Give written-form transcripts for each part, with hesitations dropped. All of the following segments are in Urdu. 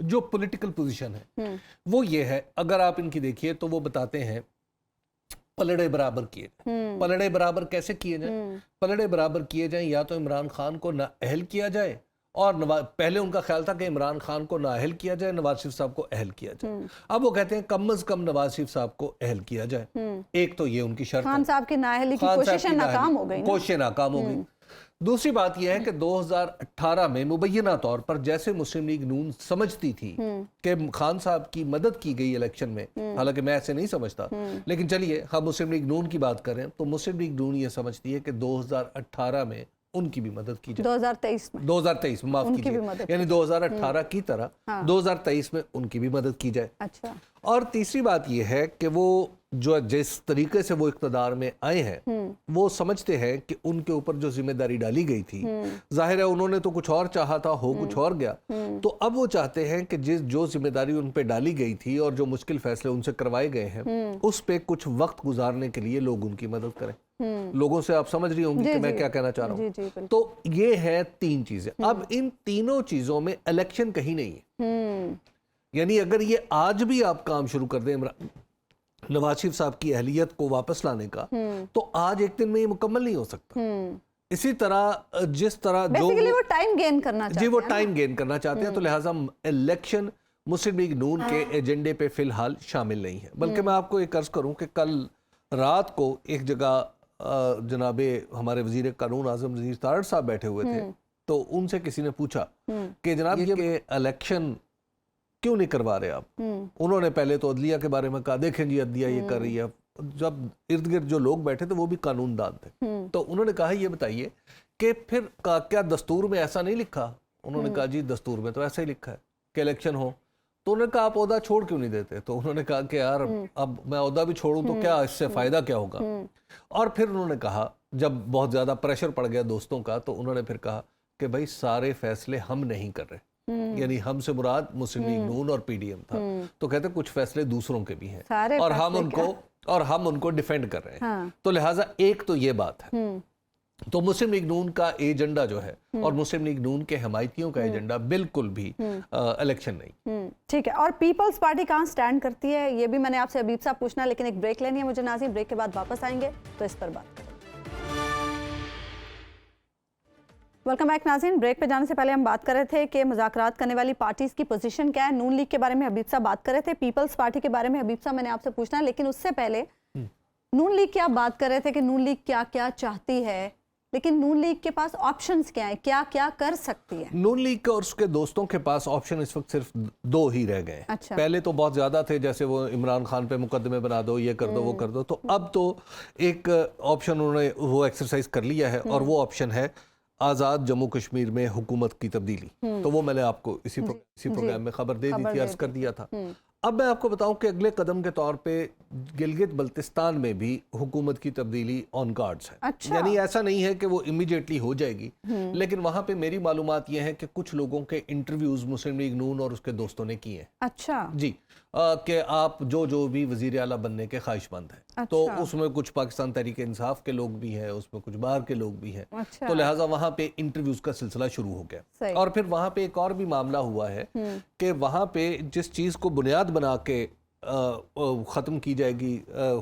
جو پولیٹیکل پوزیشن ہے وہ یہ ہے، اگر آپ ان کی دیکھیے تو وہ بتاتے ہیں پلڑے برابر کیے جائیں۔ پلڑے برابر کیسے کیے جائیں؟ پلڑے برابر کیے جائیں یا تو عمران خان کو نااہل کیا جائے، اور پہلے ان کا خیال تھا کہ عمران خان کو نااہل کیا جائے، نواز شریف صاحب کو اہل کیا جائے۔ اب وہ کہتے ہیں کم از کم نواز شریف صاحب کو اہل کیا جائے۔ ایک تو یہ ان کی شرط ہے، خان صاحب کی نااہلی کی کوششیں ناکام ہو گئی، کوششیں ناکام ہو گئی۔ دوسری بات یہ ہے کہ 2018 میں مبینہ طور پر جیسے مسلم لیگ نون سمجھتی تھی کہ خان صاحب کی مدد کی گئی الیکشن میں، حالانکہ میں ایسے نہیں سمجھتا، لیکن چلیے ہم مسلم لیگ نون کی بات کریں تو مسلم لیگ نون یہ سمجھتی ہے کہ 2018 میں ان کی بھی مدد کی جائے، 2023 میں معاف کیجیے، یعنی 2018 کی طرح 2023 میں ان کی بھی مدد کی جائے۔ اچھا، اور تیسری بات یہ ہے کہ وہ جو جس طریقے سے وہ اقتدار میں آئے ہیں وہ سمجھتے ہیں کہ ان کے اوپر جو ذمہ داری ڈالی گئی تھی، ظاہر ہے انہوں نے تو کچھ اور چاہا تھا، ہو کچھ اور گیا، تو اب وہ چاہتے ہیں کہ جو ذمہ داری ان پہ ڈالی گئی تھی اور جو مشکل فیصلے ان سے کروائے گئے ہیں اس پہ کچھ وقت گزارنے کے لیے لوگ ان کی مدد کریں۔ لوگوں سے آپ سمجھ رہی ہوں گی کہ میں کیا کہنا چاہ رہا ہوں۔ تو یہ ہے تین چیزیں۔ اب ان تینوں چیزوں میں الیکشن کہیں نہیں ہے، یعنی اگر یہ آج بھی آپ کام شروع کر دیں نواز شریف صاحب کی اہلیت کو واپس لانے کا، تو آج ایک دن میں یہ مکمل نہیں ہو سکتا۔ اسی طرح جس طرح جو وہ ٹائم گین کرنا چاہتے ہیں، وہ ٹائم گین کرنا چاہتے ہیں، تو لہٰذا الیکشن مسلم لیگ نون کے ایجنڈے پہ فی الحال شامل نہیں ہے۔ بلکہ میں آپ کو ایک عرض کروں کہ کل رات کو ایک جگہ جناب ہمارے وزیر قانون اعظم وزیر تارڑ صاحب بیٹھے ہوئے تھے، تو ان سے کسی نے پوچھا کہ جناب یہ الیکشن کیوں نہیں کروا رہے آپ؟ انہوں نے پہلے تو عدلیہ کے بارے میں کہا دیکھیں جی عدلیہ یہ کر رہی ہے، جب ارد گرد جو لوگ بیٹھے تھے وہ بھی قانون دان تھے، تو انہوں نے کہا یہ بتائیے کہ پھر کیا دستور میں ایسا نہیں لکھا؟ انہوں نے کہا جی دستور میں تو ایسا ہی لکھا ہے کہ الیکشن ہو۔ تو انہوں نے کہا آپ عہدہ چھوڑ کیوں نہیں دیتے؟ تو انہوں نے کہا کہ یار اب میں عہدہ بھی چھوڑوں تو کیا اس سے فائدہ کیا ہوگا؟ اور پھر انہوں نے کہا جب بہت زیادہ پریشر پڑ گیا دوستوں کا، تو انہوں نے پھر کہا کہ بھائی سارے فیصلے ہم نہیں کر رہے، یعنی ہم سے مراد مسلم لیگ نون اور پی ڈی ایم تھا، تو کہتے کچھ فیصلے دوسروں کے بھی ہیں اور ہم ان کو ڈیفینڈ کر رہے ہیں۔ تو لہٰذا ایک تو یہ بات ہے، تو مسلم لیگ نون کا ایجنڈا جو ہے اور مسلم لیگ نون کے حمایتیوں کا ایجنڈا بالکل بھی الیکشن نہیں۔ ٹھیک ہے، اور پیپلز پارٹی کہاں سٹینڈ کرتی ہے یہ بھی میں نے آپ سے حبیب صاحب پوچھنا، لیکن ایک بریک لینی ہے مجھے ناظرین، بریک کے بعد واپس آئیں گے تو اس پر بات کریں۔ ویلکم بیک ناظرین، بریک پہ جانے سے پہلے ہم بات کر رہے تھے کہ مذاکرات کرنے والی پارٹیز کی پوزیشن کیا ہے۔ نون لیگ کے بارے میں حبیب صاحب بات کر رہے تھے، پیپلز پارٹی کے بارے میں حبیب صاحب میں نے آپ سے پوچھنا ہے، لیکن اس سے پہلے نون لیگ کی آپ بات کر رہے تھے کہ نون لیگ کیا کیا چاہتی ہے، لیکن نون لیگ کے پاس آپشنز کیا ہیں، کیا کیا کر سکتی ہے؟ نون لیگ اور اس کے دوستوں کے پاس آپشن اس وقت صرف دو ہی رہ گئے ہیں۔ پہلے تو بہت زیادہ تھے، جیسے وہ عمران خان پہ مقدمے بنا دو، یہ کر دو وہ کر دو، تو اب تو ایک آپشن انہوں نے وہ ایکسرسائز کر لیا ہے، اور وہ آپشن ہے آزاد جموں کشمیر میں حکومت کی تبدیلی۔ تو وہ میں نے آپ کو اسی پروگرام میں خبر دے دی تھی، عرض کر دیا تھا۔ اب میں آپ کو بتاؤں کہ اگلے قدم کے طور پہ گلگت بلتستان میں بھی حکومت کی تبدیلی آن کارڈز ہے، یعنی ایسا نہیں ہے کہ وہ امیڈیٹلی ہو جائے گی، لیکن وہاں پہ میری معلومات یہ ہے کہ کچھ لوگوں کے انٹرویوز مسلم لیگ نون اور اس کے دوستوں نے کیے ہیں۔ اچھا جی، کہ آپ جو بھی وزیر اعلیٰ بننے کے خواہش مند ہیں، تو اس میں کچھ پاکستان تحریک انصاف کے لوگ بھی ہیں، اس میں کچھ باہر کے لوگ بھی ہیں، تو لہٰذا وہاں پہ انٹرویوز کا سلسلہ شروع ہو گیا۔ اور پھر وہاں پہ ایک اور بھی معاملہ ہوا ہے کہ وہاں پہ جس چیز کو بنیاد بنا کے ختم کی جائے گی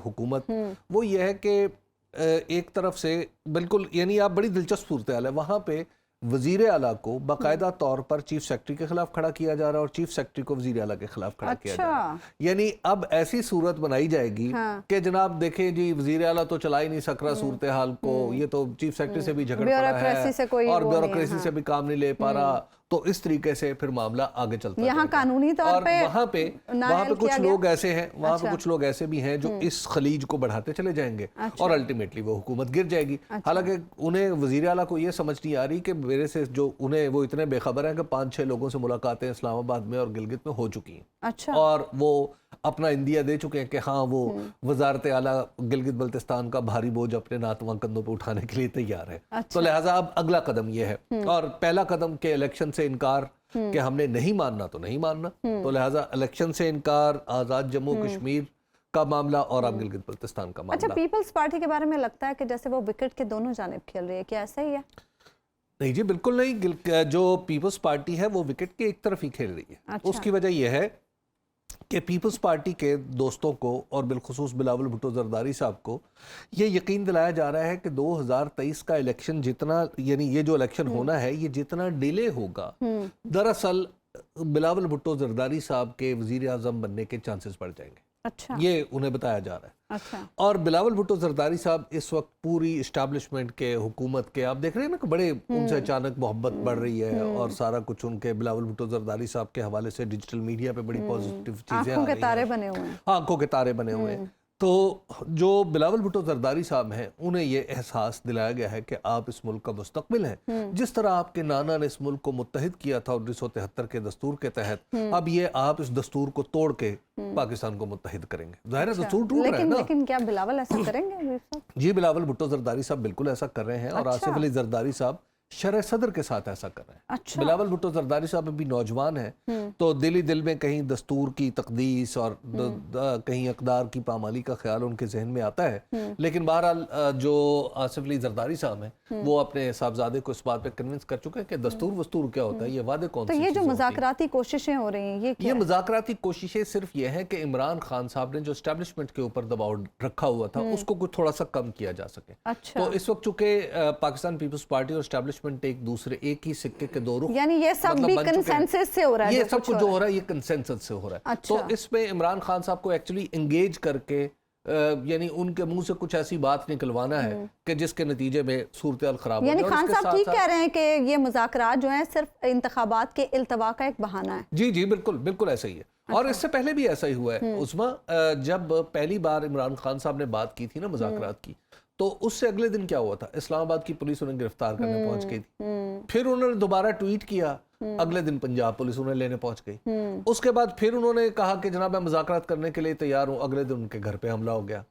حکومت، وہ یہ ہے کہ ایک طرف سے بالکل، یعنی آپ بڑی دلچسپ صورتحال ہے، وہاں پہ وزیر اعلیٰ کو باقاعدہ طور پر چیف سیکرٹری کے خلاف کھڑا کیا جا رہا ہے اور چیف سیکرٹری کو وزیر اعلیٰ کے خلاف کھڑا کیا جا رہا ہے۔ یعنی اب ایسی صورت بنائی جائے گی کہ جناب دیکھیں جی وزیر اعلیٰ تو چلا ہی نہیں سک رہا صورتحال کو، یہ تو چیف سیکرٹری سے بھی جھگڑ پڑا ہے اور بیوروکریسی سے بھی کام نہیں لے پا رہا، تو اس طریقے سے پھر معاملہ آگے چلتا ہے۔ یہاں قانونی طور پہ وہاں پہ کچھ لوگ ایسے ہیں، وہاں پہ کچھ لوگ ایسے بھی ہیں جو اس خلیج کو بڑھاتے چلے جائیں گے اور الٹیمیٹلی وہ حکومت گر جائے گی۔ حالانکہ انہیں وزیر اعلیٰ کو یہ سمجھ نہیں آ رہی کہ میرے سے جو انہیں وہ اتنے بے خبر ہیں کہ 5-6 لوگوں سے ملاقاتیں اسلام آباد میں اور گلگت میں ہو چکی ہیں، اور وہ اپنا اندیا دے چکے ہیں کہ ہاں وہ وزارت اعلیٰ گلگت بلتستان کا بھاری بوجھ اپنے ناتواں کندھوں پہ اٹھانے کے لیے تیار ہے۔ تو لہٰذا اب اگلا قدم یہ ہے، اور پہلا قدم کہ الیکشن سے انکار کہ ہم نے نہیں ماننا تو نہیں ماننا، تو لہٰذا الیکشن سے انکار، آزاد جموں کشمیر کا معاملہ اور اب گلگت بلتستان کا معاملہ۔ اچھا، پیپلز پارٹی کے بارے میں لگتا ہے کہ جیسے وہ وکٹ کے دونوں جانب کھیل رہی ہے، کیا ایسا ہی ہے؟ نہیں جی بالکل نہیں. جو پیپلز پارٹی ہے وہ وکٹ کے ایک طرف ہی کھیل رہی ہے. اس کی وجہ یہ ہے کہ پیپلز پارٹی کے دوستوں کو اور بالخصوص بلاول بھٹو زرداری صاحب کو یہ یقین دلایا جا رہا ہے کہ 2023 کا الیکشن جتنا یعنی یہ جو الیکشن ہونا ہے یہ جتنا ڈیلے ہوگا دراصل بلاول بھٹو زرداری صاحب کے وزیر اعظم بننے کے چانسز بڑھ جائیں گے. یہ انہیں بتایا جا رہا ہے. اور بلاول بھٹو زرداری صاحب اس وقت پوری اسٹیبلشمنٹ کے حکومت کے آپ دیکھ رہے ہیں نا کہ بڑے ان سے اچانک محبت بڑھ رہی ہے اور سارا کچھ ان کے بلاول بھٹو زرداری صاحب کے حوالے سے ڈیجیٹل میڈیا پہ بڑی پازیٹیو چیزیں آنکھوں کے تارے بنے ہوئے ہیں. آنکھوں کے تارے بنے ہوئے ہیں. تو جو بلاول بھٹو زرداری صاحب ہیں انہیں یہ احساس دلایا گیا ہے کہ آپ اس ملک کا مستقبل ہیں. جس طرح آپ کے نانا نے اس ملک کو متحد کیا تھا 1973 کے دستور کے تحت, اب یہ آپ اس دستور کو توڑ کے پاکستان کو متحد کریں گے. ظاہر ہے دستور ٹوٹ رہا ہے نا. لیکن کیا بلاول ایسا کریں گے؟ جی بلاول بھٹو زرداری صاحب بالکل ایسا کر رہے ہیں اور آصف علی زرداری صاحب شرح صدر کے ساتھ ایسا کر رہے ہیں. بلاول بھٹو زرداری صاحب ابھی نوجوان ہیں تو دل میں کہیں دستور کی تقدیس اور کہیں اقدار کی پامالی کا خیال ان کے ذہن میں آتا ہے. لیکن بہرحال جو آصف علی زرداری صاحب ہیں وہ اپنے صاحبزادے کو اس بات پہ کنونس کر چکے ہیں کہ دستور وستور کیا ہوتا ہے, یہ وعدے کون سے. تو یہ جو مذاکراتی کوششیں ہو رہی ہیں یہ مذاکراتی کوششیں صرف یہ ہیں کہ عمران خان صاحب نے جو اسٹیبلشمنٹ کے اوپر دباؤ رکھا ہوا تھا اس کو کچھ تھوڑا سا کم کیا جا سکے. تو اس وقت چونکہ پاکستان پیپلز پارٹی اور اسٹیبلشمنٹ ایک دوسرے ایک ہی سکے کے دو رخ, یعنی یہ سب بھی کنسنسس سے ہو رہا ہے. یہ سب کچھ جو ہو رہا ہے یہ کنسنسس سے ہو رہا ہے. تو اس میں عمران خان صاحب کو ایکچولی انگیج کر کے یعنی ان کے منہ سے کچھ ایسی بات نکلوانا ہے کہ جس کے نتیجے میں صورتحال خراب ہو جائے. یعنی خان صاحب ٹھیک کہہ رہے ہیں کہ یہ مذاکرات جو ہیں صرف انتخابات کے التوا کا ایک بہانہ ہے. جی جی بالکل ایسا ہی ہے. اور اس سے پہلے بھی ایسا ہی ہوا ہے عظما. جب پہلی بار عمران خان صاحب نے بات کی تھی نا مذاکرات کی, تو اس سے اگلے دن کیا ہوا تھا, اسلام آباد کی پولیس انہیں گرفتار کرنے پہنچ گئی تھی. پھر انہوں نے دوبارہ ٹویٹ کیا, اگلے دن پنجاب پولیس انہیں لینے پہنچ گئی. اس کے بعد پھر انہوں نے کہا کہ جناب میں مذاکرات کرنے کے لیے تیار ہوں, اگلے دن ان کے گھر پہ حملہ ہو گیا.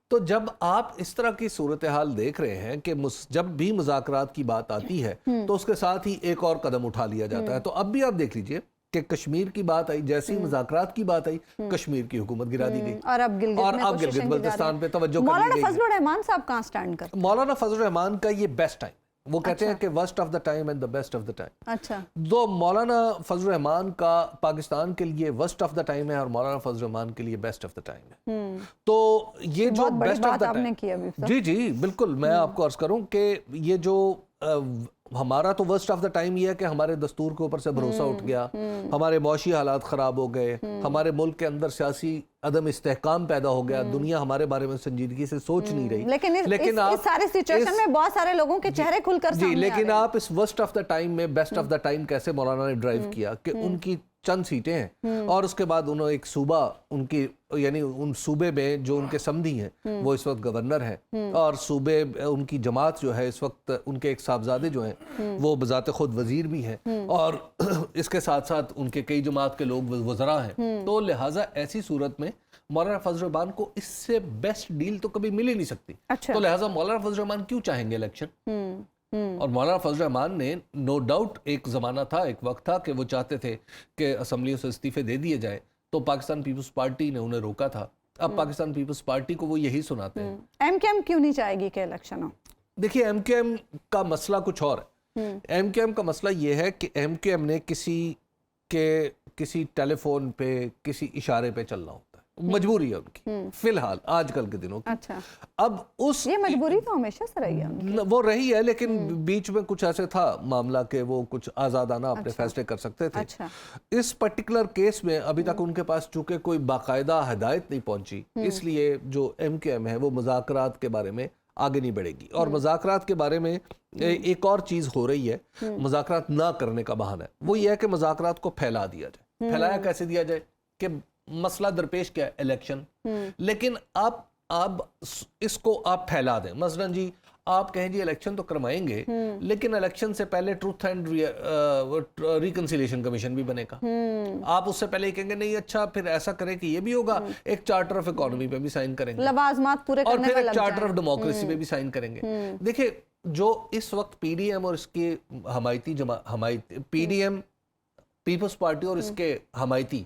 تو جب آپ اس طرح کی صورتحال دیکھ رہے ہیں کہ جب بھی مذاکرات کی بات آتی ہے تو اس کے ساتھ ہی ایک اور قدم اٹھا لیا جاتا ہے. تو اب بھی آپ دیکھ لیجئے کہ کشمیر کی بات آئی, جیسی مذاکرات کی بات آئی کشمیر کی حکومت گرا دی گئی اور اب گلگت بلتستان پہ توجہ کر لی گئی. مولانا فضل الرحمان صاحب کہاں سٹینڈ کرتے ہیں؟ مولانا فضل الرحمان کا یہ بیسٹ ٹائم, وہ کہتے ہیں کہ worst of the time and the best of the time. اچھا, تو مولانا فضل الرحمان کا پاکستان کے لیے ورسٹ آف دا ٹائم ہے اور مولانا فضل الرحمان کے لیے بیسٹ آف دا ٹائم ہے. تو یہ جو بیسٹ آف دا ٹائم, جی بالکل میں آپ کو عرض کروں کہ یہ جو ہمارا تو ورسٹ آف دا ٹائم یہ ہے کہ ہمارے دستور کے اوپر سے بھروسہ اٹھ گیا, ہمارے معاشی حالات خراب ہو گئے, ہمارے ملک کے اندر سیاسی عدم استحکام پیدا ہو گیا, دنیا ہمارے بارے میں سنجیدگی سے سوچ نہیں رہی. لیکن اس سارے سچویشن میں بہت سارے لوگوں کے چہرے کھل کر سامنے آ رہے ہیں. لیکن آپ اس ورسٹ آف دا ٹائم میں بیسٹ آف دا ٹائم کیسے مولانا نے ڈرائیو کیا کہ ان کی چند سیٹیں ہیں اور اس کے بعد انہوں ایک صوبہ ان کی یعنی ان صوبے میں جو ان کے سمدھی ہیں وہ اس وقت گورنر ہیں اور صوبے ان کی جماعت جو ہے اس وقت ان کے ایک صاحبزادے جو ہیں وہ بذات خود وزیر بھی ہیں اور اس کے ساتھ ساتھ ان کے کئی جماعت کے لوگ وزراء ہیں. تو لہٰذا ایسی صورت میں مولانا فضل الرحمان کو اس سے بیسٹ ڈیل تو کبھی مل ہی نہیں سکتی. تو لہٰذا مولانا فضل الرحمان کیوں چاہیں گے الیکشن؟ اور مولانا فضل الرحمان نے نو ڈاؤٹ ایک زمانہ تھا, ایک وقت تھا کہ وہ چاہتے تھے کہ اسمبلیوں سے استعفے دے دیے جائیں, تو پاکستان پیپلز پارٹی نے انہیں روکا تھا. اب پاکستان پیپلز پارٹی کو وہ یہی سناتے ہیں. ایم کیو ایم کیوں نہیں چاہے گی کہ الیکشن ہو؟ دیکھیے ایم کیو ایم کا مسئلہ کچھ اور ہے. ایم کیو ایم کا مسئلہ یہ ہے کہ ایم کیو ایم نے کسی ٹیلی فون پہ کسی اشارے پہ چلنا ہوتا ہے, مجبوری ہے ان کی فی الحال آج کل کے دنوں کی. اچھا, اب یہ مجبوری تو ہمیشہ سے رہی ہے, وہ رہی ہے, لیکن بیچ میں کچھ ایسے تھا معاملہ کہ وہ کچھ آزادانہ اپنے فیصلے کر سکتے تھے. اس پرٹیکولر کیس میں ابھی تک ان کے پاس چونکہ کوئی باقاعدہ ہدایت نہیں پہنچی, اس لیے جو ایم کیو ایم ہے وہ مذاکرات کے بارے میں آگے نہیں بڑھے گی. اور مذاکرات کے بارے میں ایک اور چیز ہو رہی ہے, مذاکرات نہ کرنے کا بہانہ ہے, وہ یہ ہے کہ مذاکرات کو پھیلا دیا جائے. پھیلایا کیسے دیا جائے کہ مسئلہ درپیش کیا ہے الیکشن, لیکن آپ اس کو آپ پھیلا دیں. مثلا جی آپ کہیں جی الیکشن تو کروائیں گے لیکن الیکشن سے پہلے ٹروتھ اینڈ ریکنسیلیشن کمیشن بھی بنے گا. آپ اس سے پہلے کہیں گے نہیں اچھا پھر ایسا کریں کہ یہ بھی ہوگا, ایک چارٹر آف اکانومی پہ بھی سائن کریں گے, لوازمات پورے اور کرنے پھر میں ایک چارٹر آف ڈیموکریسی پہ بھی سائن کریں گے. دیکھیں جو اس وقت پی ڈی ایم اور اس کے حمایتی پی ڈی ایم پیپلز پارٹی اور اس کے حمایتی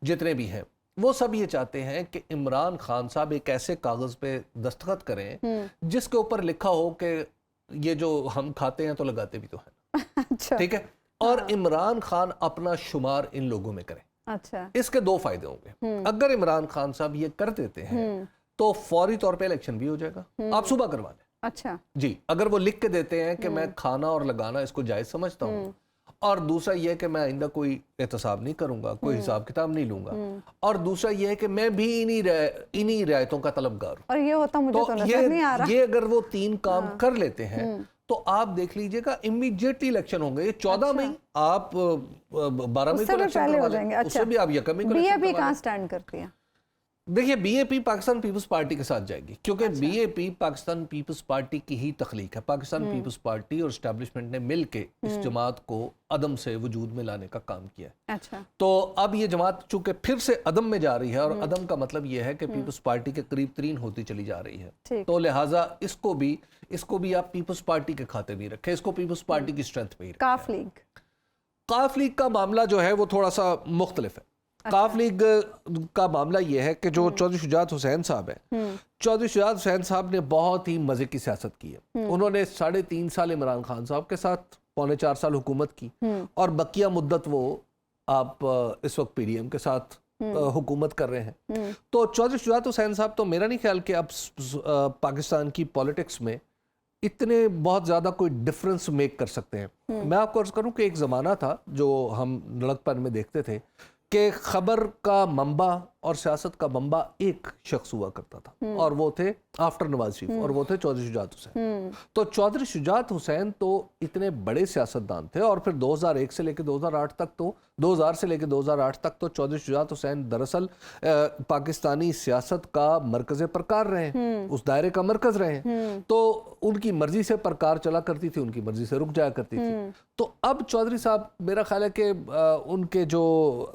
جتنے بھی ہیں وہ سب یہ چاہتے ہیں کہ عمران خان صاحب ایک ایسے کاغذ پہ دستخط کریں جس کے اوپر لکھا ہو کہ یہ جو ہم کھاتے ہیں تو لگاتے بھی تو ہیں. اچھا ٹھیک ہے, اور عمران خان اپنا شمار ان لوگوں میں کریں. اچھا اس کے 2 فائدے ہوں گے. اگر عمران خان صاحب یہ کر دیتے ہیں تو فوری طور پہ الیکشن بھی ہو جائے گا, آپ صبح کروا لیں. اچھا جی, اگر وہ لکھ کے دیتے ہیں کہ میں کھانا اور لگانا اس کو جائز سمجھتا ہوں, اور دوسرا یہ کہ میں آئندہ کوئی احتساب نہیں کروں گا, کوئی حساب کتاب نہیں لوں گا, اور دوسرا یہ کہ میں بھی انہی رعایتوں کا طلبگار ہوں, اور یہ ہوتا مجھے تو نظر نہیں آ رہا. یہ اگر وہ 3 کام کر لیتے ہیں تو آپ دیکھ لیجئے گا امیڈیٹلی الیکشن ہوں گے. یہ 14 میں آپ 12 میں کو الیکشن کروا لیں, اس سے بھی آپ یکم کو بی اے پی کہاں سٹینڈ کرتی ہے؟ دیکھیے, B A P Pakistan Peoples Party کے ساتھ جائے گی, کیونکہ B A P Pakistan Peoples Party کی ہی تخلیق ہے. پاکستان پیپلز پارٹی اور اسٹیبلشمنٹ نے مل کے اس جماعت کو عدم سے وجود میں لانے کا کام کیا ہے. اچھا, تو اب یہ جماعت چونکہ پھر سے عدم میں جا رہی ہے, اور عدم کا مطلب یہ ہے کہ پیپلز پارٹی کے قریب ترین ہوتی چلی جا رہی ہے, تو لہٰذا اس کو بھی آپ پیپلز پارٹی کے کھاتے بھی رکھیں, اس کو پیپلز پارٹی کی اسٹرینتھ میں ہی رکھیں. کاف لیگ کا معاملہ جو ہے وہ تھوڑا سا مختلف ہے. کاف لیگ کا معاملہ یہ ہے کہ جو چودھری شجاعت حسین صاحب ہیں, چودھری شجاعت حسین صاحب نے بہت ہی مزے کی سیاست کی ہے. انہوں نے 3.5 سال عمران خان صاحب کے ساتھ 4.25 سال حکومت کی, اور بقیہ مدت وہ آپ اس وقت پی ڈی ایم کے ساتھ حکومت کر رہے ہیں. تو چودھری شجاعت حسین صاحب تو میرا نہیں خیال کہ اب پاکستان کی پولیٹکس میں اتنے بہت زیادہ کوئی ڈفرنس میک کر سکتے ہیں. میں آپ کو عرض کروں کہ ایک زمانہ تھا جو ہم لڑک پن میں دیکھتے تھے کہ خبر کا منبع اور سیاست کا منبع ایک شخص ہوا کرتا تھا, اور وہ تھے آفٹر نواز شریف, اور وہ تھے چودھری شجاعت حسین. تو چودھری شجاعت حسین تو اتنے بڑے سیاستدان تھے, اور پھر 2001 سے لے کے 2008 تک تو 2000 سے لے کے 2008 تک تو چودھری شجاعت حسین دراصل پاکستانی سیاست کا مرکز پرکار رہے ہیں, اس دائرے کا مرکز رہے ہیں. تو ان کی مرضی سے پرکار چلا کرتی تھی, ان کی مرضی سے رک جایا کرتی تھی. تو اب چودھری صاحب میرا خیال ہے کہ ان کے جو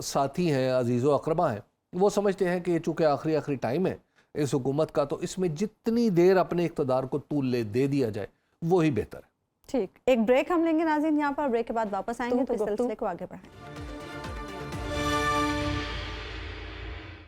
ساتھی ہیں, عزیز و اقربا ہیں, وہ سمجھتے ہیں کہ یہ چونکہ آخری ٹائم ہے اس حکومت کا, تو اس میں جتنی دیر اپنے اقتدار کو طول دے دیا جائے وہی بہتر ہے. ٹھیک, ایک بریک ہم لیں گے ناظرین یہاں پر, بریک کے بعد واپس آئیں گے تو اس سلسلے کو آگے بڑھائیں گے.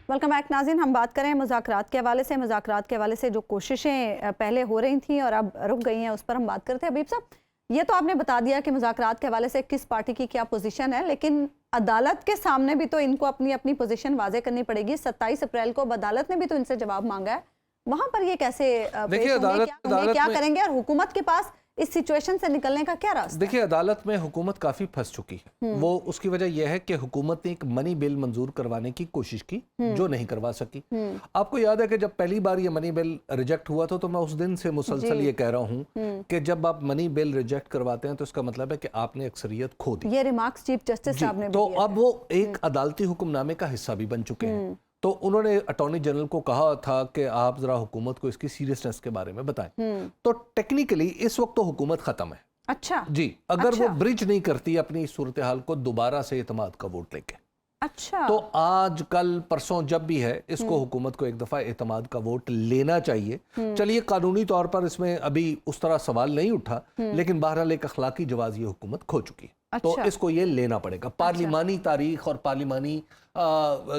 ویلکم بیک ناظرین, ہم بات کریں مذاکرات کے حوالے سے جو کوششیں پہلے ہو رہی تھیں اور اب رک گئی ہیں, اس پر ہم بات کرتے ہیں. حبیب صاحب, یہ تو آپ نے بتا دیا کہ مذاکرات کے حوالے سے کس پارٹی کی کیا پوزیشن ہے, لیکن عدالت کے سامنے بھی تو ان کو اپنی پوزیشن واضح کرنی پڑے گی. 27 اپریل کو عدالت نے بھی تو ان سے جواب مانگا ہے, وہاں پر یہ کیسے پیش ہوں گے, کیا کریں گے, اور حکومت کے پاس اس سچویشن سے نکلنے کا کیا راستہ؟ دیکھیے, عدالت میں حکومت کافی پھنس چکی ہے. وہ اس کی وجہ یہ ہے کہ حکومت نے ایک منی بل منظور کروانے کی کوشش کی جو نہیں کروا سکی. آپ کو یاد ہے کہ جب پہلی بار یہ منی بل ریجیکٹ ہوا تھا تو میں اس دن سے مسلسل یہ کہہ رہا ہوں کہ جب آپ منی بل ریجیکٹ کرواتے ہیں تو اس کا مطلب ہے کہ آپ نے اکثریت کھو دی. یہ ریمارکس چیف جسٹس صاحب نے تو اب وہ ایک عدالتی حکم نامے کا حصہ بھی بن چکے ہیں. تو انہوں نے اٹارنی جنرل کو کہا تھا کہ آپ ذرا حکومت کو اس کی سیریسنس کے بارے میں بتائیں. تو ٹیکنیکلی اس وقت تو حکومت ختم ہے. اچھا جی, اگر وہ برج نہیں کرتی اپنی صورتحال کو دوبارہ سے اعتماد کا ووٹ لے کے, اچھا, تو آج کل پرسوں جب بھی ہے اس کو حکومت کو ایک دفعہ اعتماد کا ووٹ لینا چاہیے. چلیے, قانونی طور پر اس میں ابھی اس طرح سوال نہیں اٹھا, لیکن بہرحال ایک اخلاقی جواز یہ حکومت کھو چکی ہے. تو اس کو یہ لینا پڑے گا پارلیمانی تاریخ اور پارلیمانی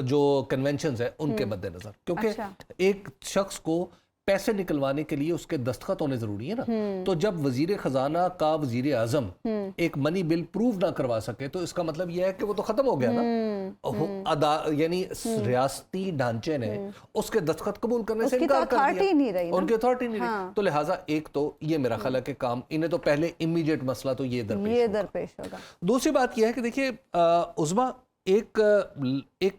جو کنونشنز ہیں ان کے مد نظر, کیونکہ ایک شخص کو پیسے نکلوانے کے لیے اس کے دستخط ہونے ضروری ہے نا. تو جب وزیر خزانہ کا وزیر اعظم ایک منی بل پروو نہ کروا سکے تو اس کا مطلب یہ ہے کہ وہ تو ختم ہو گیا نا. یعنی ریاستی ڈھانچے نے اس کے دستخط قبول کرنے سے انکار کر دیا, ان کی اتھارٹی نہیں رہی. تو لہٰذا ایک تو یہ میرا خیال ہے کہ کام انہیں تو پہلے امیڈیٹ مسئلہ تو یہ درپیش ہوگا. دوسری بات یہ ہے کہ دیکھیے عظما, ایک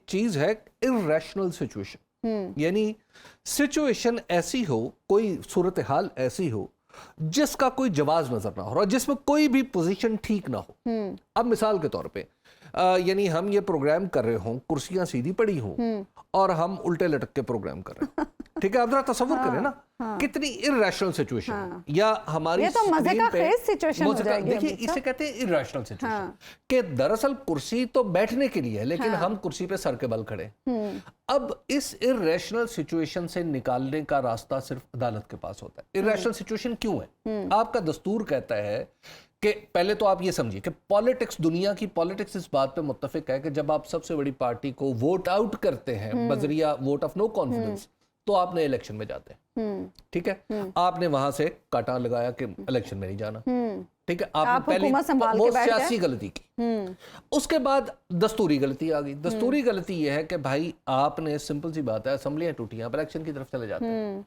چیز ہے irrational situation, یعنی سچویشن ایسی ہو, کوئی صورتحال ایسی ہو جس کا کوئی جواز نظر نہ ہو اور جس میں کوئی بھی پوزیشن ٹھیک نہ ہو. اب مثال کے طور پہ یعنی ہم یہ پروگرام کر رہے ہوں, کرسیاں سیدھی پڑی ہوں اور ہم الٹے لٹک کے پروگرام کر رہے ہیں. ٹھیک ہے, آپ ذرا تصور کریں نا کتنی irrational سچویشن. یا ہماری یہ تو مزے کا خیز سچویشن ہو جائے گی. دیکھیے, اسے کہتے ہیں irrational سچویشن, کہ دراصل کرسی تو بیٹھنے کے لیے ہے لیکن ہم کرسی پہ سر کے بل کھڑے. اب اس irrational سچویشن سے نکالنے کا راستہ صرف عدالت کے پاس ہوتا ہے. irrational سچویشن کیوں ہے؟ آپ کا دستور کہتا ہے کہ پہلے تو آپ یہ سمجھیے کہ پالیٹکس, دنیا کی پالیٹکس اس بات پہ متفق ہے کہ جب آپ سب سے بڑی پارٹی کو ووٹ آؤٹ کرتے ہیں بذریعہ ووٹ آف نو کانفیڈنس, تو آپ نئے الیکشن میں جاتے ہیں, ٹھیک ہے, آپ نے وہاں سے کاٹا لگایا کہ الیکشن میں نہیں جانا, ٹھیک ہے, آپ نے پہلی وہ سیاسی غلطی کی. اس کے بعد دستوری غلطی آ گئی. دستوری غلطی یہ ہے کہ بھائی آپ نے, سمپل سی بات ہے, اسمبلیاں ٹوٹی, آپ الیکشن کی طرف چلے جاتے ہیں.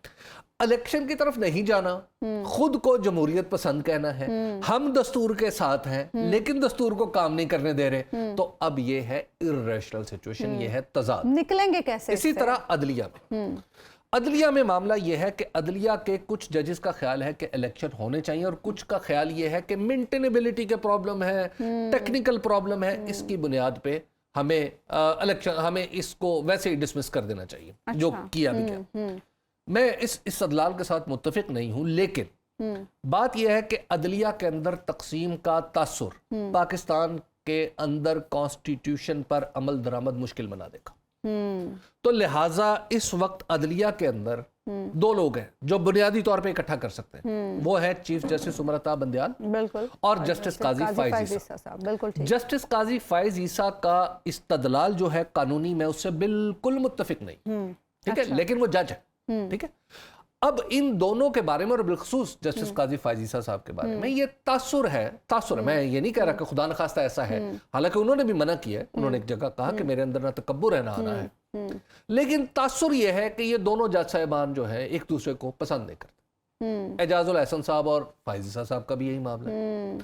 الیکشن کی طرف نہیں جانا, خود کو جمہوریت پسند کہنا ہے, ہم دستور کے ساتھ ہیں لیکن دستور کو کام نہیں کرنے دے رہے, تو اب یہ ہے irrational سچویشن, یہ ہے تضاد. نکلیں گے کیسے؟ اسی طرح عدلیہ میں معاملہ یہ ہے کہ عدلیہ کے کچھ ججز کا خیال ہے کہ الیکشن ہونے چاہیے, اور کچھ کا خیال یہ ہے کہ مینٹینیبلٹی کے پرابلم ہے, ٹیکنیکل پرابلم ہے, اس کی بنیاد پہ ہمیں اس کو ویسے ہی ڈسمس کر دینا چاہیے, جو کیا بھی کیا. میں اس استدلال کے ساتھ متفق نہیں ہوں, لیکن بات یہ ہے کہ عدلیہ کے اندر تقسیم کا تاثر پاکستان کے اندر کانسٹیٹیوشن پر عمل درآمد مشکل بنا دے گا. تو لہٰذا اس وقت عدلیہ کے اندر دو لوگ ہیں جو بنیادی طور پہ اکٹھا کر سکتے ہیں, وہ ہے چیف جسٹس عمرتا بندیال اور جسٹس قاضی فائز عیسیٰ. جسٹس قاضی فائز عیسیٰ کا استدلال جو ہے قانونی, میں اس سے بالکل متفق نہیں, ٹھیک ہے, لیکن وہ جج ہے, ٹھیک ہے. اب ان دونوں کے بارے میں, اور بالخصوص جسٹس قاضی فائز عیسیٰ صاحب کے بارے میں, یہ تاثر ہے, میں یہ نہیں کہہ رہا کہ خدا نخواستہ ایسا ہے, حالانکہ انہوں نے بھی منع کیا ہے, انہوں نے ایک جگہ کہا کہ میرے اندر نہ تکبر ہے نہ آنا ہے, لیکن تاثر یہ ہے کہ یہ دونوں جج صاحبان جو ہیں ایک دوسرے کو پسند نہیں کرتے. اعجاز الاحسن صاحب اور فائز عیسیٰ صاحب کا بھی یہی معاملہ ہے.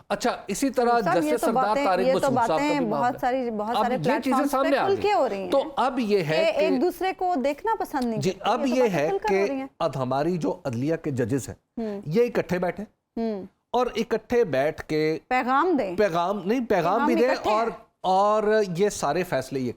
اچھا, اسی طرح جسٹس سردار طارق مسعود صاحب کا بھی معاملہ ہے. اب یہ چیزیں سامنے آ گئی, تو اب یہ ہے کہ ایک دوسرے کو دیکھنا پسند نہیں کرتے. اب یہ ہے کہ اب ہماری جو عدلیہ کے ججز ہیں یہ اکٹھے بیٹھے اور اکٹھے بیٹھ کے پیغام بھی دیں, اور یہ سارے فیصلے یہ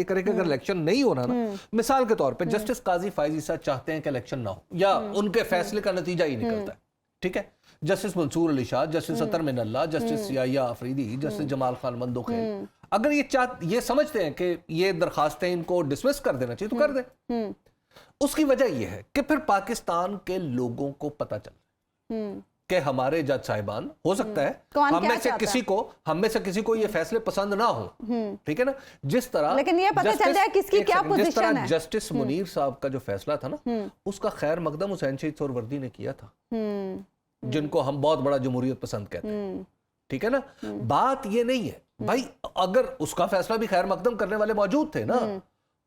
کریں, کہ اگر الیکشن نہیں ہو رہا نا, مثال کے طور پہ جسٹس قاضی فائز عیسیٰ چاہتے ہیں کہ الیکشن نہ ہو, یا ان کے فیصلے کا نتیجہ ہی نکلتا ہے, ٹھیک ہے. جسٹس منصور علی شاہ, جسٹس اطہر من اللہ, جسٹس یحییٰ آفریدی, جسٹس جمال خان مندوخیل, اگر یہ سمجھتے ہیں کہ یہ درخواستیں ان کو ڈسمس کر دینا چاہیے تو کر دیں. اس کی وجہ یہ ہے کہ پھر پاکستان کے لوگوں کو پتہ چل کہ ہمارے جج صاحبان, ہو سکتا ہے ہم میں سے کسی کو یہ فیصلے پسند نہ ہو, ٹھیک ہے نا, جس طرح لیکن یہ پتہ چل جائے کس کی کیا پوزیشن ہے. جسٹس منیر صاحب کا جو فیصلہ تھا نا, اس کا خیر مقدم حسین شہید سہروردی نے کیا تھا, جن کو ہم بہت بڑا جمہوریت پسند کہتے ہیں, ٹھیک ہے نا. بات یہ نہیں ہے بھائی, اگر اس کا فیصلہ بھی خیر مقدم کرنے والے موجود تھے نا,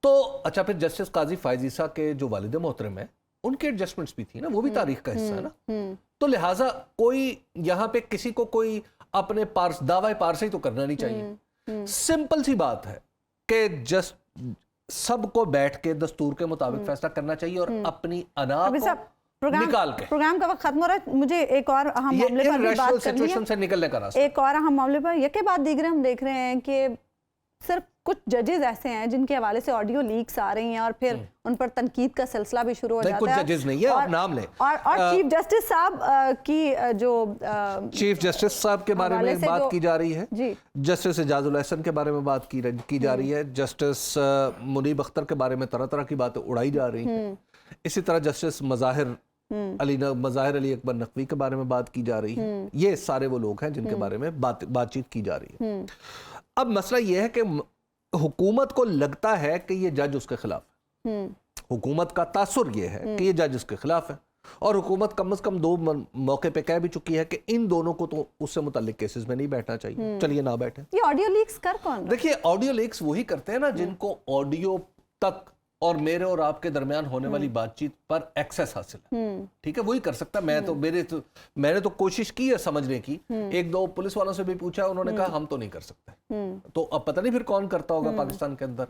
تو اچھا پھر جسٹس قاضی فائز عیسیٰ کے جو والد محترم ہیں, ان کے ایڈجسٹمنٹس بھی تھی نا, وہ بھی تاریخ کا حصہ ہے نا. تو لہٰذا کوئی یہاں پہ کسی کو کوئی اپنے دعوی پارسی تو کرنا نہیں چاہیے. سمپل سی بات ہے کہ سب کو بیٹھ کے دستور کے مطابق فیصلہ کرنا چاہیے, اور اپنی انا کو نکال کے. پروگرام کا وقت ختم ہو رہا ہے, مجھے ایک اور اہم معاملے پر بھی بات کرنی ہے, سے نکلنے کا راستہ. ایک اور اہم معاملے پر یہ کے بعد دیگر ہم دیکھ رہے ہیں کہ صرف کچھ ججز ایسے ہیں جن کے حوالے سے آڈیو لیکس آ رہی ہیں, اور پھر ان پر تنقید کا سلسلہ بھی شروع ہو جاتا ہے. کچھ ججز نہیں ہے, آپ نام لیں. اور چیف جسٹس صاحب کی جو چیف جسٹس صاحب کے بارے میں بات کی جا رہی ہے, جی, جسٹس اعجاز الاحسن کے بارے میں بات کی جا رہی ہے, جسٹس منیب اختر کے بارے میں طرح طرح کی باتیں اڑائی جا رہی ہیں. اسی طرح جسٹس مظاہر علی اکبر نقوی کے بارے میں بات کی جا رہی ہے. یہ سارے وہ لوگ ہیں جن کے بارے میں بات چیت کی جا رہی ہے. اب مسئلہ یہ ہے کہ حکومت کو لگتا ہے کہ یہ جج اس کے خلاف ہے, حکومت کا تاثر یہ ہے کہ یہ جج اس کے خلاف ہے, اور حکومت کم از کم 2 موقع پہ کہہ بھی چکی ہے کہ ان دونوں کو تو اس سے متعلق کیسز میں نہیں بیٹھنا چاہیے, چلیے نہ بیٹھیں. یہ آڈیو لیکس کر کون؟ دیکھیے, آڈیو لیکس وہی کرتے ہیں نا جن کو آڈیو تک اور میرے اور آپ کے درمیان ہونے والی بات چیت پر ایکسیس حاصل ہے, ٹھیک ہے, وہی کر سکتا. میں نے تو کوشش کی ہے سمجھنے کی, 1-2 پولیس والوں سے بھی پوچھا, انہوں نے کہا ہم تو نہیں کر سکتے. تو اب پتہ نہیں پھر کون کرتا ہوگا پاکستان کے اندر.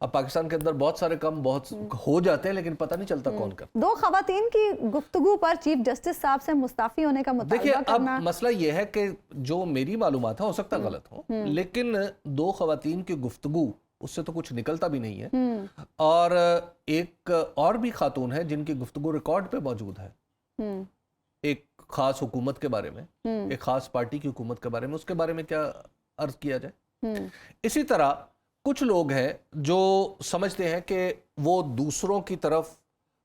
اب پاکستان کے اندر بہت سارے کام بہت ہو جاتے ہیں, لیکن پتہ نہیں چلتا کون کرتا. 2 خواتین کی گفتگو پر چیف جسٹس صاحب سے مستعفی ہونے کا مطالبہ کرنا. دیکھیے, اب مسئلہ یہ ہے کہ جو میری معلومات ہیں ہو سکتا غلط ہو, لیکن 2 خواتین کی گفتگو, اس سے تو کچھ نکلتا بھی نہیں ہے. اور ایک اور بھی خاتون ہے جن کی گفتگو ریکارڈ پہ موجود ہے, ایک خاص حکومت کے بارے میں, ایک خاص پارٹی کی حکومت کے بارے میں, اس کے بارے میں کیا عرض کیا جائے. اسی طرح کچھ لوگ ہیں جو سمجھتے ہیں کہ وہ دوسروں کی طرف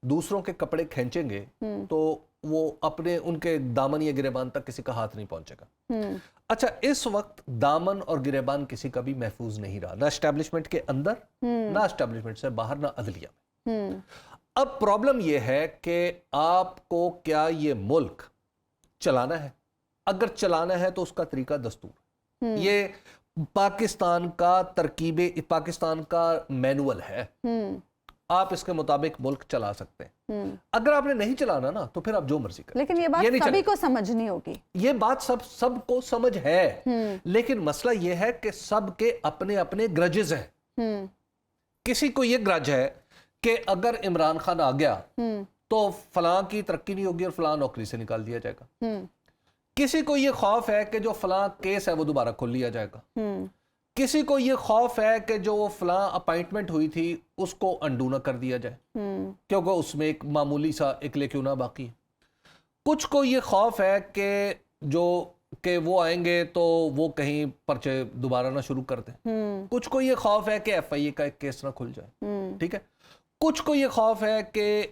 دوسروں کے کپڑے کھینچیں گے تو وہ اپنے ان کے دامن یا گریبان تک کسی کا ہاتھ نہیں پہنچے گا. اچھا, اس وقت دامن اور گریبان کسی کا بھی محفوظ نہیں رہا, نہ اسٹیبلشمنٹ کے اندر, نہ اسٹیبلشمنٹ سے باہر, نہ عدلیہ اب پرابلم یہ ہے کہ آپ کو کیا یہ ملک چلانا ہے؟ اگر چلانا ہے تو اس کا طریقہ دستور، یہ پاکستان کا ترکیب پاکستان کا مینول ہے، آپ اس کے مطابق ملک چلا سکتے ہیں۔ اگر آپ نے نہیں چلانا نا تو پھر آپ جو مرضی کریں، لیکن یہ بات سبھی کو سمجھنی ہوگی، یہ بات سب کو سمجھ ہے، لیکن مسئلہ یہ ہے کہ سب کے اپنے اپنے گرجز ہیں۔ کسی کو یہ گرج ہے کہ اگر عمران خان آ گیا تو فلاں کی ترقی نہیں ہوگی اور فلاں نوکری سے نکال دیا جائے گا، کسی کو یہ خوف ہے کہ جو فلاں کیس ہے وہ دوبارہ کھول لیا جائے گا، کسی کو یہ خوف ہے کہ جو فلاں اپائنٹمنٹ ہوئی تھی اس کو انڈو نہ کر دیا جائے کیونکہ اس میں ایک معمولی سا ایک لے کیوں نہ باقی ہے، کچھ کو یہ خوف ہے کہ وہ آئیں گے تو وہ کہیں پرچے دوبارہ نہ شروع کر دیں، کچھ کو یہ خوف ہے کہ ایف آئی اے کا ایک کیس نہ کھل جائے، ٹھیک ہے، کچھ کو یہ خوف ہے کہ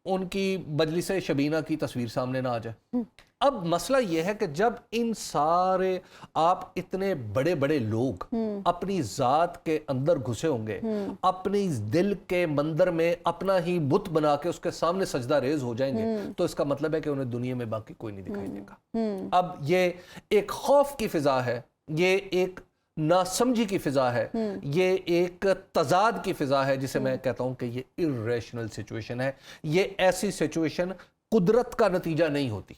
ان کی مجلس شبینہ کی تصویر سامنے نہ آ جائے۔ اب مسئلہ یہ ہے کہ جب ان سارے آپ اتنے بڑے بڑے لوگ اپنی ذات کے اندر گھسے ہوں گے، اپنی دل کے مندر میں اپنا ہی بت بنا کے اس کے سامنے سجدہ ریز ہو جائیں گے، تو اس کا مطلب ہے کہ انہیں دنیا میں باقی کوئی نہیں دکھائی دے گا۔ اب یہ ایک خوف کی فضا ہے، یہ ایک ناسمجھی کی فضا ہے، یہ ایک تضاد کی فضا ہے، جسے میں کہتا ہوں کہ یہ irrational سچویشن ہے۔ یہ ایسی سچویشن قدرت کا نتیجہ نہیں ہوتی،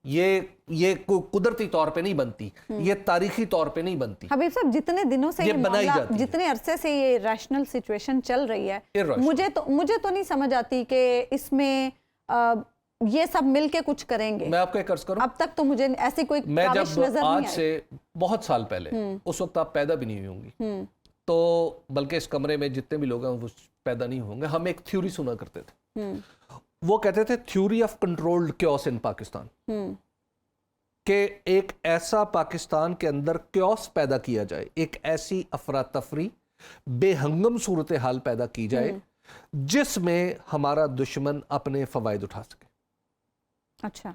یہ قدرتی طور پہ نہیں بنتی، یہ تاریخی طور پہ نہیں بنتی۔ حبیب صاحب، جتنے دنوں سے یہ معاملہ، جتنے عرصے سے یہ ریشنل سچویشن چل رہی ہے، مجھے تو نہیں سمجھ آتی کہ اس میں یہ سب مل کے کچھ کریں گے۔ میں آپ کو ایک عرض کروں، اب تک تو مجھے ایسی کوئی میں کاوش جب نظر نہیں آج آئی۔ سے بہت سال پہلے، اس وقت آپ پیدا بھی نہیں ہوں گی، تو بلکہ اس کمرے میں جتنے بھی لوگ ہیں وہ پیدا نہیں ہوں گے، ہم ایک تھیوری سنا کرتے تھے، وہ کہتے تھے تھیوری آف کنٹرولڈ کیوس ان پاکستان، کہ ایک ایسا پاکستان کے اندر کیوس پیدا کیا جائے، ایک ایسی افراتفری بے ہنگم صورتحال پیدا کی جائے جس میں ہمارا دشمن اپنے فوائد اٹھا سکے۔ اچھا،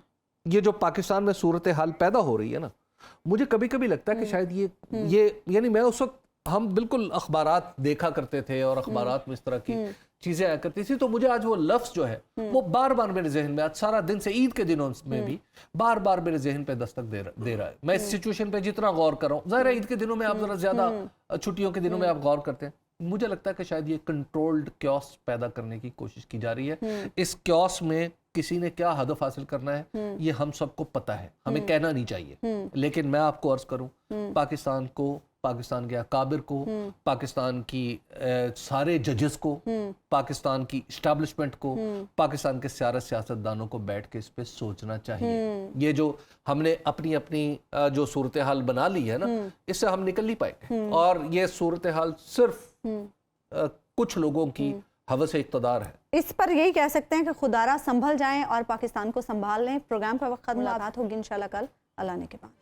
یہ جو پاکستان میں صورتحال پیدا ہو رہی ہے نا، مجھے کبھی کبھی لگتا ہے کہ شاید یہ یعنی میں اس وقت ہم بالکل اخبارات دیکھا کرتے تھے اور اخبارات میں اس طرح کی چیزیں آیا کرتی تھی، تو مجھے آج وہ لفظ جو ہے وہ بار بار میرے ذہن میں، آج سارا دن سے عید کے دنوں میں بھی بار بار میرے ذہن پہ دستک دے رہا ہے۔ میں اس سچویشن پہ جتنا غور کر رہا ہوں، ظاہر ہے عید کے دنوں میں آپ ذرا زیادہ، چھٹیوں کے دنوں میں آپ غور کرتے ہیں، مجھے لگتا ہے کہ شاید یہ کنٹرولڈ کیوس پیدا کرنے کی کوشش کی جا رہی ہے۔ اس کیوس میں کسی نے کیا ہدف حاصل کرنا ہے یہ ہم سب کو پتہ ہے، ہمیں کہنا نہیں چاہیے، لیکن میں آپ کو عرض کروں، پاکستان کو، پاکستان کے اکابر کو، پاکستان کی سارے ججز کو، پاکستان کی اسٹیبلشمنٹ کو، پاکستان کے سیاستدانوں کو بیٹھ کے اس پہ سوچنا چاہیے۔ یہ جو ہم نے اپنی جو صورتحال بنا لی ہے نا، اس سے ہم نکل نہیں پائے گے، اور یہ صورتحال صرف کچھ لوگوں کی ہوس اقتدار ہے۔ اس پر یہی کہہ سکتے ہیں کہ خدا را سنبھل جائیں اور پاکستان کو سنبھال لیں۔ پروگرام کا وقت ختم، ملاقات ہوگی انشاءاللہ کل اللہ نے کے بعد۔